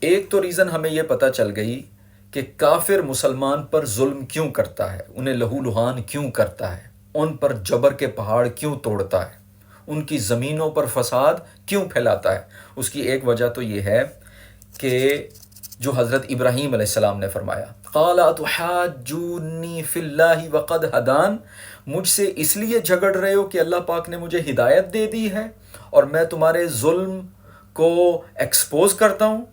ایک تو ریزن ہمیں یہ پتہ چل گئی کہ کافر مسلمان پر ظلم کیوں کرتا ہے، انہیں لہو لہان کیوں کرتا ہے، ان پر جبر کے پہاڑ کیوں توڑتا ہے، ان کی زمینوں پر فساد کیوں پھیلاتا ہے۔ اس کی ایک وجہ تو یہ ہے کہ جو حضرت ابراہیم علیہ السلام نے فرمایا، قال اتحاجونی فی اللہ وقد ہدان، مجھ سے اس لیے جھگڑ رہے ہو کہ اللہ پاک نے مجھے ہدایت دے دی ہے اور میں تمہارے ظلم کو ایکسپوز کرتا ہوں،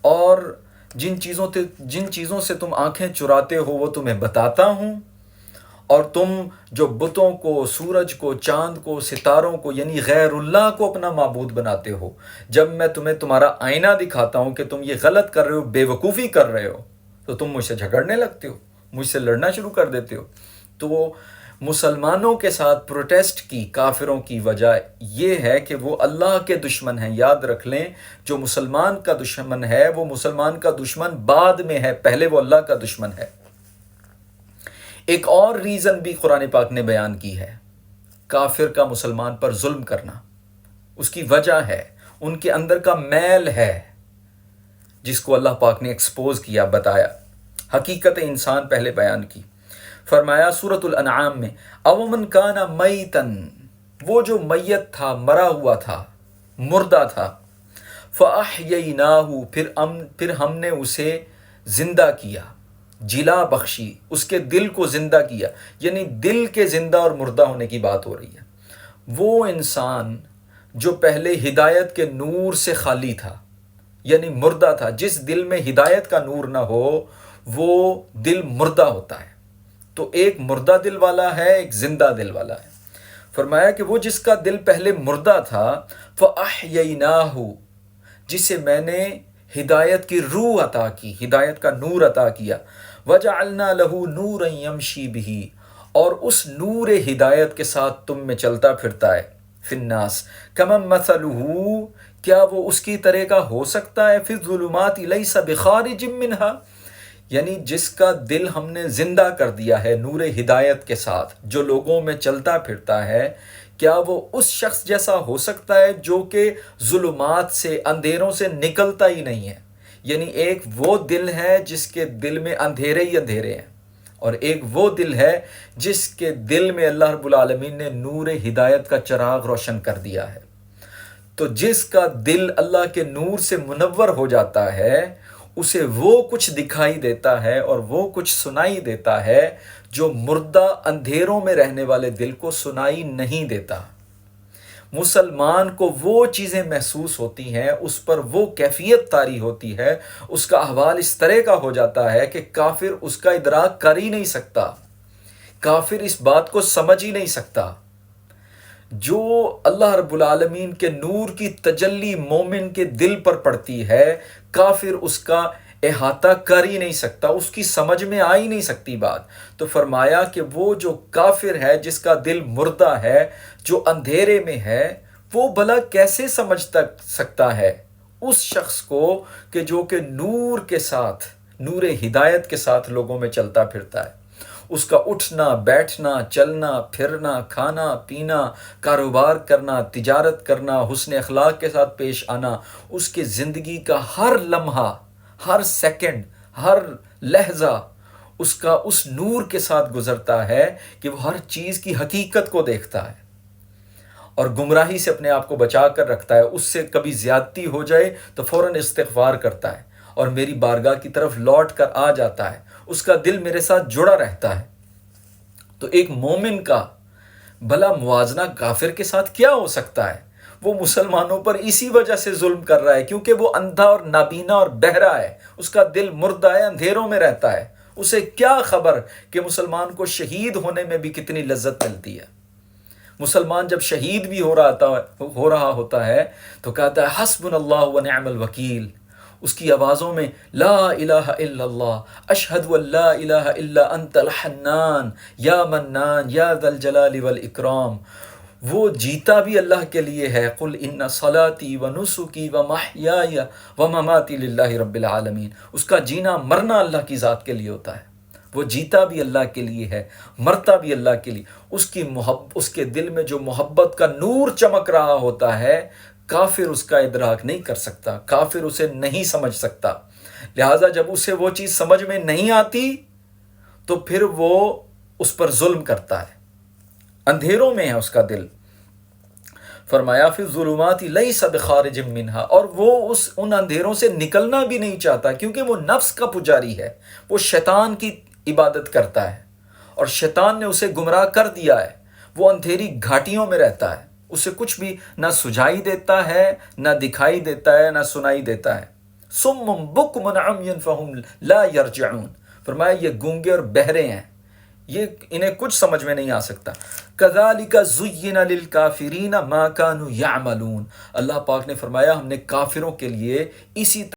اور جن چیزوں سے تم آنکھیں چراتے ہو وہ تمہیں بتاتا ہوں، اور تم جو بتوں کو، سورج کو، چاند کو، ستاروں کو یعنی غیر اللہ کو اپنا معبود بناتے ہو، جب میں تمہیں تمہارا آئینہ دکھاتا ہوں کہ تم یہ غلط کر رہے ہو، بے وقوفی کر رہے ہو، تو تم مجھ سے جھگڑنے لگتے ہو، مجھ سے لڑنا شروع کر دیتے ہو۔ تو وہ مسلمانوں کے ساتھ پروٹیسٹ کی کافروں کی وجہ یہ ہے کہ وہ اللہ کے دشمن ہیں۔ یاد رکھ لیں، جو مسلمان کا دشمن ہے وہ مسلمان کا دشمن بعد میں ہے، پہلے وہ اللہ کا دشمن ہے۔ ایک اور ریزن بھی قرآن پاک نے بیان کی ہے کافر کا مسلمان پر ظلم کرنا، اس کی وجہ ہے ان کے اندر کا میل ہے جس کو اللہ پاک نے ایکسپوز کیا، بتایا، حقیقت انسان پہلے بیان کی۔ فرمایا سورۃ الانعام میں، اومن کان میتن، وہ جو میت تھا، مرا ہوا تھا، مردہ تھا، فاحییناہ، پھر ہم نے اسے زندہ کیا، جلا بخشی، اس کے دل کو زندہ کیا، یعنی دل کے زندہ اور مردہ ہونے کی بات ہو رہی ہے۔ وہ انسان جو پہلے ہدایت کے نور سے خالی تھا، یعنی مردہ تھا، جس دل میں ہدایت کا نور نہ ہو وہ دل مردہ ہوتا ہے۔ تو ایک مردہ دل والا ہے، ایک زندہ دل والا ہے۔ فرمایا کہ وہ جس کا دل پہلے مردہ تھا، فَأَحْيَيْنَاهُ، جسے میں نے ہدایت کی روح عطا کی، ہدایت کا نور عطا کیا، وَجَعَلْنَا لَهُ نُورًا يَمْشِي بِهِ، اور اس نور ہدایت کے ساتھ تم میں چلتا پھرتا ہے، فِي النَّاسِ كَمَن مَثَلُهُ، کیا وہ اس کی طرح کا ہو سکتا ہے، فِي الظُّلُمَاتِ لَيْسَ بِخَارِجٍ مِّنْهَا، یعنی جس کا دل ہم نے زندہ کر دیا ہے نور ہدایت کے ساتھ، جو لوگوں میں چلتا پھرتا ہے، کیا وہ اس شخص جیسا ہو سکتا ہے جو کہ ظلمات سے، اندھیروں سے نکلتا ہی نہیں ہے؟ یعنی ایک وہ دل ہے جس کے دل میں اندھیرے ہی اندھیرے ہیں، اور ایک وہ دل ہے جس کے دل میں اللہ رب العالمین نے نور ہدایت کا چراغ روشن کر دیا ہے۔ تو جس کا دل اللہ کے نور سے منور ہو جاتا ہے، اسے وہ کچھ دکھائی دیتا ہے اور وہ کچھ سنائی دیتا ہے جو مردہ اندھیروں میں رہنے والے دل کو سنائی نہیں دیتا۔ مسلمان کو وہ چیزیں محسوس ہوتی ہیں، اس پر وہ کیفیت طاری ہوتی ہے، اس کا احوال اس طرح کا ہو جاتا ہے کہ کافر اس کا ادراک کر ہی نہیں سکتا، کافر اس بات کو سمجھ ہی نہیں سکتا۔ جو اللہ رب العالمین کے نور کی تجلی مومن کے دل پر پڑتی ہے، کافر اس کا احاطہ کر ہی نہیں سکتا، اس کی سمجھ میں آ ہی نہیں سکتی بات۔ تو فرمایا کہ وہ جو کافر ہے، جس کا دل مردہ ہے، جو اندھیرے میں ہے، وہ بھلا کیسے سمجھ سکتا ہے اس شخص کو کہ جو کہ نور کے ساتھ، نور ہدایت کے ساتھ لوگوں میں چلتا پھرتا ہے۔ اس کا اٹھنا، بیٹھنا، چلنا، پھرنا، کھانا، پینا، کاروبار کرنا، تجارت کرنا، حسن اخلاق کے ساتھ پیش آنا، اس کے زندگی کا ہر لمحہ، ہر سیکنڈ، ہر لحظہ اس کا اس نور کے ساتھ گزرتا ہے کہ وہ ہر چیز کی حقیقت کو دیکھتا ہے اور گمراہی سے اپنے آپ کو بچا کر رکھتا ہے۔ اس سے کبھی زیادتی ہو جائے تو فوراً استغفار کرتا ہے اور میری بارگاہ کی طرف لوٹ کر آ جاتا ہے، اس کا دل میرے ساتھ جڑا رہتا ہے۔ تو ایک مومن کا بھلا موازنہ کافر کے ساتھ کیا ہو سکتا ہے؟ وہ مسلمانوں پر اسی وجہ سے ظلم کر رہا ہے کیونکہ وہ اندھا اور نابینا اور بہرا ہے، اس کا دل مردہ ہے، اندھیروں میں رہتا ہے۔ اسے کیا خبر کہ مسلمان کو شہید ہونے میں بھی کتنی لذت ملتی ہے۔ مسلمان جب شہید بھی ہو رہا ہوتا ہے تو کہتا ہے حسبنا اللہ و نعم الوکیل، اس کی آوازوں میں لا الہ الا اللہ، اشہد ان لا الہ الا انت الحنان یا منان یا ذا الجلال والاکرام۔ وہ جیتا بھی اللہ کے لیے ہے، قل ان صلاتی و نسکی و محیای و مماتی للہ رب العالمین۔ اس کا جینا مرنا اللہ کی ذات کے لیے ہوتا ہے، وہ جیتا بھی اللہ کے لیے ہے، مرتا بھی اللہ کے لیے۔ اس کے دل میں جو محبت کا نور چمک رہا ہوتا ہے، کافر اس کا ادراک نہیں کر سکتا، کافر اسے نہیں سمجھ سکتا، لہٰذا جب اسے وہ چیز سمجھ میں نہیں آتی تو پھر وہ اس پر ظلم کرتا ہے، اندھیروں میں ہے اس کا دل۔ فرمایا فی الظلمات لیس بخارج منہا، اور وہ ان اندھیروں سے نکلنا بھی نہیں چاہتا، کیونکہ وہ نفس کا پجاری ہے، وہ شیطان کی عبادت کرتا ہے اور شیطان نے اسے گمراہ کر دیا ہے، وہ اندھیری گھاٹیوں میں رہتا ہے، اسے کچھ بھی نہ سجائی دیتا ہے، نہ دکھائی دیتا ہے، نہ سنائی دیتا ہے۔ صم بکم عمی فہم لا یرجعون، فرمایا یہ گونگے اور بہرے ہیں، یہ انہیں کچھ سمجھ میں نہیں آ سکتا۔ کذالک زین للکافرین ما کانوا یعملون، اللہ پاک نے فرمایا ہم نے کافروں کے لیے اسی